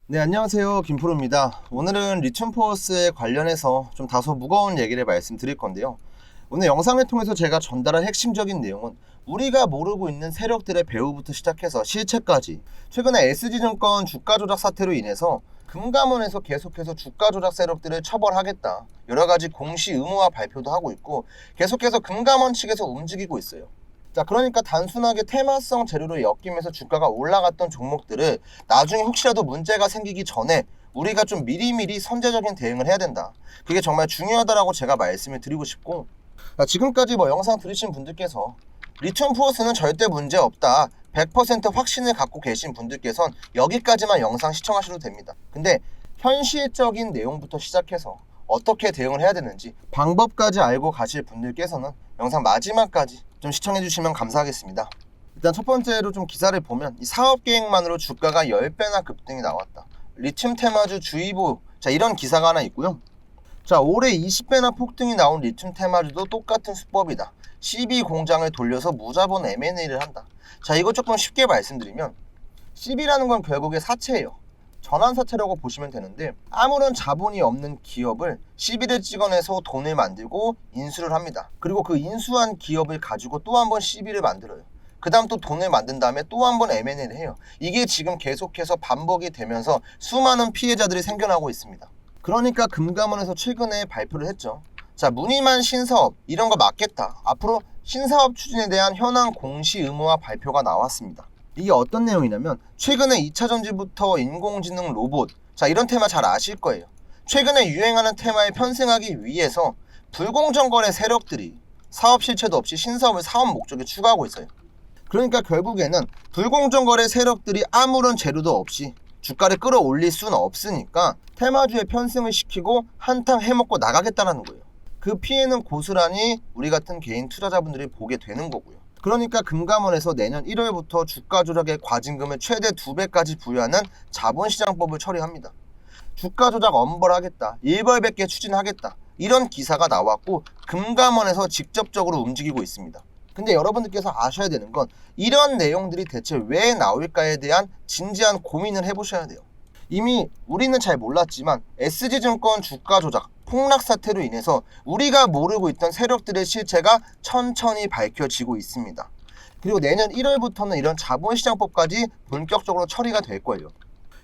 네, 안녕하세요. 김프로입니다. 오늘은 리튬포어스에 관련해서 좀 다소 무거운 얘기를 말씀드릴 건데요. 오늘 영상을 통해서 제가 전달할 핵심적인 내용은 우리가 모르고 있는 세력들의 배후부터 시작해서 실체까지, 최근에 SG증권 주가 조작 사태로 인해서 금감원에서 계속해서 주가 조작 세력들을 처벌하겠다, 여러 가지 공시 의무화 발표도 하고 있고 계속해서 금감원 측에서 움직이고 있어요. 자, 그러니까 단순하게 테마성 재료를 엮이면서 주가가 올라갔던 종목들을 나중에 혹시라도 문제가 생기기 전에 우리가 좀 미리미리 선제적인 대응을 해야 된다. 그게 정말 중요하다라고 제가 말씀을 드리고 싶고, 자, 지금까지 영상 들으신 분들께서 리튬푸어스는 절대 문제 없다, 100% 확신을 갖고 계신 분들께선 여기까지만 영상 시청하셔도 됩니다. 근데 현실적인 내용부터 시작해서 어떻게 대응을 해야 되는지 방법까지 알고 가실 분들께서는 영상 마지막까지 좀 시청해 주시면 감사하겠습니다. 일단 첫 번째로 좀 기사를 보면 이 사업 계획만으로 주가가 10배나 급등이 나왔다, 리튬 테마주 주의보, 자, 이런 기사가 하나 있고요. 자, 올해 20배나 폭등이 나온 리튬 테마주도 똑같은 수법이다, CB 공장을 돌려서 무자본 M&A를 한다. 자, 이거 조금 쉽게 말씀드리면 CB라는 건 결국에 사채예요. 전환사채라고 보시면 되는데, 아무런 자본이 없는 기업을 CB를 찍어내서 돈을 만들고 인수를 합니다. 그리고 그 인수한 기업을 가지고 또 한 번 CB를 만들어요. 그 다음 또 돈을 만든 다음에 또 한 번 M&A를 해요. 이게 지금 계속해서 반복이 되면서 수많은 피해자들이 생겨나고 있습니다. 그러니까 금감원에서 최근에 발표를 했죠. 자, 무늬만 신사업 이런 거 막겠다, 앞으로 신사업 추진에 대한 현황 공시 의무화 발표가 나왔습니다. 이게 어떤 내용이냐면, 최근에 2차전지부터 인공지능 로봇, 자, 이런 테마 잘 아실 거예요. 최근에 유행하는 테마에 편승하기 위해서 불공정 거래 세력들이 사업 실체도 없이 신사업을 사업 목적에 추구하고 있어요. 그러니까 결국에는 불공정 거래 세력들이 아무런 재료도 없이 주가를 끌어올릴 수는 없으니까 테마주에 편승을 시키고 한탕 해먹고 나가겠다는 거예요. 그 피해는 고스란히 우리 같은 개인 투자자분들이 보게 되는 거고요. 그러니까 금감원에서 내년 1월부터 주가 조작의 과징금을 최대 2배까지 부여하는 자본시장법을 처리합니다. 주가 조작 엄벌하겠다, 일벌백계 추진하겠다, 이런 기사가 나왔고 금감원에서 직접적으로 움직이고 있습니다. 근데 여러분들께서 아셔야 되는 건 이런 내용들이 대체 왜 나올까에 대한 진지한 고민을 해보셔야 돼요. 이미 우리는 잘 몰랐지만 SG증권 주가 조작 폭락 사태로 인해서 우리가 모르고 있던 세력들의 실체가 천천히 밝혀지고 있습니다. 그리고 내년 1월부터는 이런 자본시장법까지 본격적으로 처리가 될 거예요.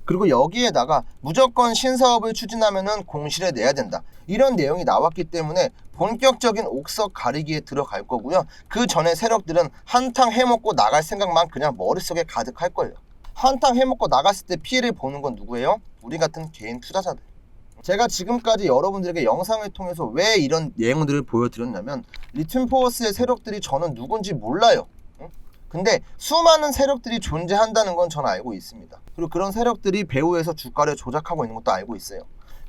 그리고 여기에다가 무조건 신사업을 추진하면은 공시를 내야 된다, 이런 내용이 나왔기 때문에 본격적인 옥석 가리기에 들어갈 거고요. 그 전에 세력들은 한탕 해먹고 나갈 생각만 그냥 머릿속에 가득할 거예요. 한탕 해먹고 나갔을 때 피해를 보는 건 누구예요? 우리 같은 개인 투자자들. 제가 지금까지 여러분들에게 영상을 통해서 왜 이런 내용들을 보여드렸냐면, 리튬포어스의 세력들이 저는 누군지 몰라요. 근데 수많은 세력들이 존재한다는 건 저는 알고 있습니다. 그리고 그런 세력들이 배후에서 주가를 조작하고 있는 것도 알고 있어요.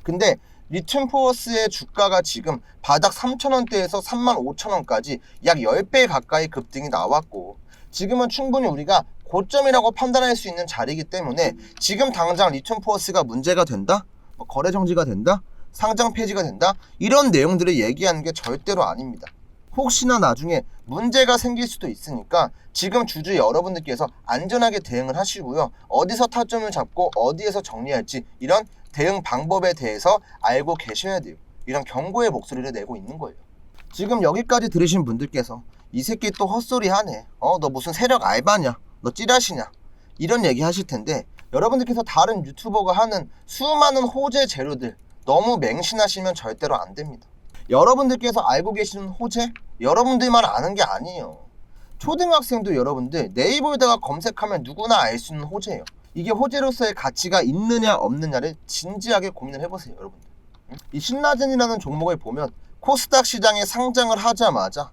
근데 리튬포어스의 주가가 지금 바닥 3,000원대에서 35,000원까지 약 10배 가까이 급등이 나왔고, 지금은 충분히 우리가 고점이라고 판단할 수 있는 자리이기 때문에 지금 당장 리튬포어스가 문제가 된다? 거래 정지가 된다? 상장 폐지가 된다? 이런 내용들을 얘기하는 게 절대로 아닙니다. 혹시나 나중에 문제가 생길 수도 있으니까 지금 주주 여러분들께서 안전하게 대응을 하시고요. 어디서 타점을 잡고 어디에서 정리할지 이런 대응 방법에 대해서 알고 계셔야 돼요. 이런 경고의 목소리를 내고 있는 거예요. 지금 여기까지 들으신 분들께서 이 새끼 또 헛소리 하네, 너 무슨 세력 알바냐, 너 찌라시냐, 이런 얘기 하실 텐데, 여러분들께서 다른 유튜버가 하는 수많은 호재 재료들 너무 맹신하시면 절대로 안 됩니다. 여러분들께서 알고 계시는 호재, 여러분들만 아는 게 아니에요. 초등학생도 여러분들 네이버에다가 검색하면 누구나 알 수 있는 호재예요. 이게 호재로서의 가치가 있느냐 없느냐를 진지하게 고민을 해보세요, 여러분들. 이 신라젠이라는 종목을 보면 코스닥 시장에 상장을 하자마자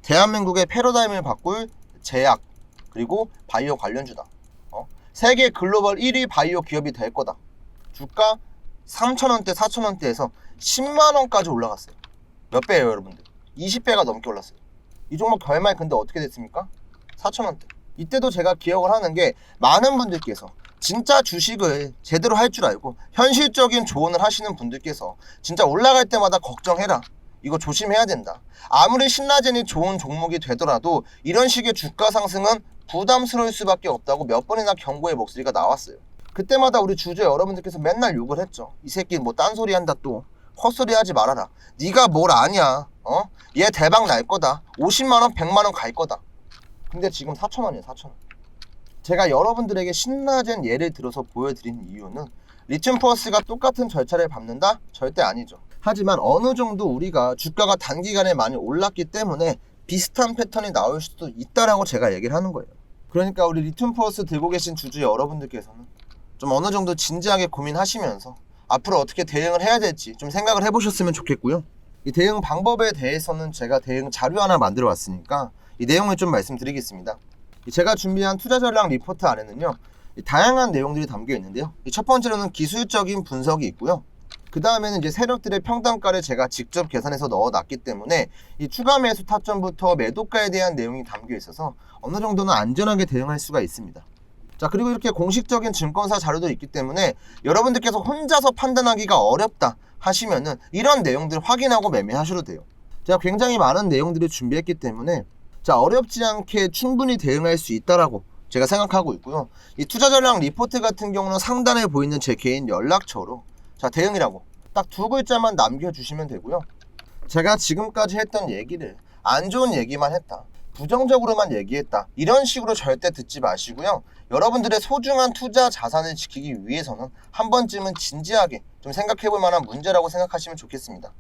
대한민국의 패러다임을 바꿀 제약 그리고 바이오 관련주다, 세계 글로벌 1위 바이오 기업이 될 거다. 주가 3,000원대 4,000원대에서 10만원까지 올라갔어요. 몇 배예요, 여러분들? 20배가 넘게 올랐어요. 이 종목 결말 근데 어떻게 됐습니까? 4,000원대. 이때도 제가 기억을 하는 게, 많은 분들께서 진짜 주식을 제대로 할 줄 알고 현실적인 조언을 하시는 분들께서 진짜 올라갈 때마다 걱정해라, 이거 조심해야 된다, 아무리 신라젠이 좋은 종목이 되더라도 이런 식의 주가 상승은 부담스러울 수밖에 없다고 몇 번이나 경고의 목소리가 나왔어요. 그때마다 우리 주주 여러분들께서 맨날 욕을 했죠. 이 새끼 뭐 딴소리 한다, 또 헛소리 하지 말아라, 네가 뭘 아냐, 얘 대박 날 거다, 50만원 100만원 갈 거다. 근데 지금 4천원이에요. 4천원. 제가 여러분들에게 신라젠 예를 들어서 보여드린 이유는 리튬포스가 똑같은 절차를 밟는다? 절대 아니죠. 하지만 어느 정도 우리가 주가가 단기간에 많이 올랐기 때문에 비슷한 패턴이 나올 수도 있다라고 제가 얘기를 하는 거예요. 그러니까 우리 리튬포스 들고 계신 주주 여러분들께서는 좀 어느 정도 진지하게 고민하시면서 앞으로 어떻게 대응을 해야 될지 좀 생각을 해보셨으면 좋겠고요. 이 대응 방법에 대해서는 제가 대응 자료 하나 만들어 왔으니까 이 내용을 좀 말씀드리겠습니다. 제가 준비한 투자 전략 리포트 안에는요, 다양한 내용들이 담겨 있는데요. 첫 번째로는 기술적인 분석이 있고요. 그 다음에는 이제 세력들의 평단가를 제가 직접 계산해서 넣어놨기 때문에 이 추가 매수 타점부터 매도가에 대한 내용이 담겨 있어서 어느 정도는 안전하게 대응할 수가 있습니다. 자, 그리고 이렇게 공식적인 증권사 자료도 있기 때문에 여러분들께서 혼자서 판단하기가 어렵다 하시면은 이런 내용들 확인하고 매매하셔도 돼요. 제가 굉장히 많은 내용들을 준비했기 때문에 자, 어렵지 않게 충분히 대응할 수 있다라고 제가 생각하고 있고요. 이 투자 전략 리포트 같은 경우는 상단에 보이는 제 개인 연락처로 자, 대응이라고 딱 두 글자만 남겨주시면 되고요. 제가 지금까지 했던 얘기를 안 좋은 얘기만 했다, 부정적으로만 얘기했다, 이런 식으로 절대 듣지 마시고요. 여러분들의 소중한 투자 자산을 지키기 위해서는 한 번쯤은 진지하게 좀 생각해 볼 만한 문제라고 생각하시면 좋겠습니다.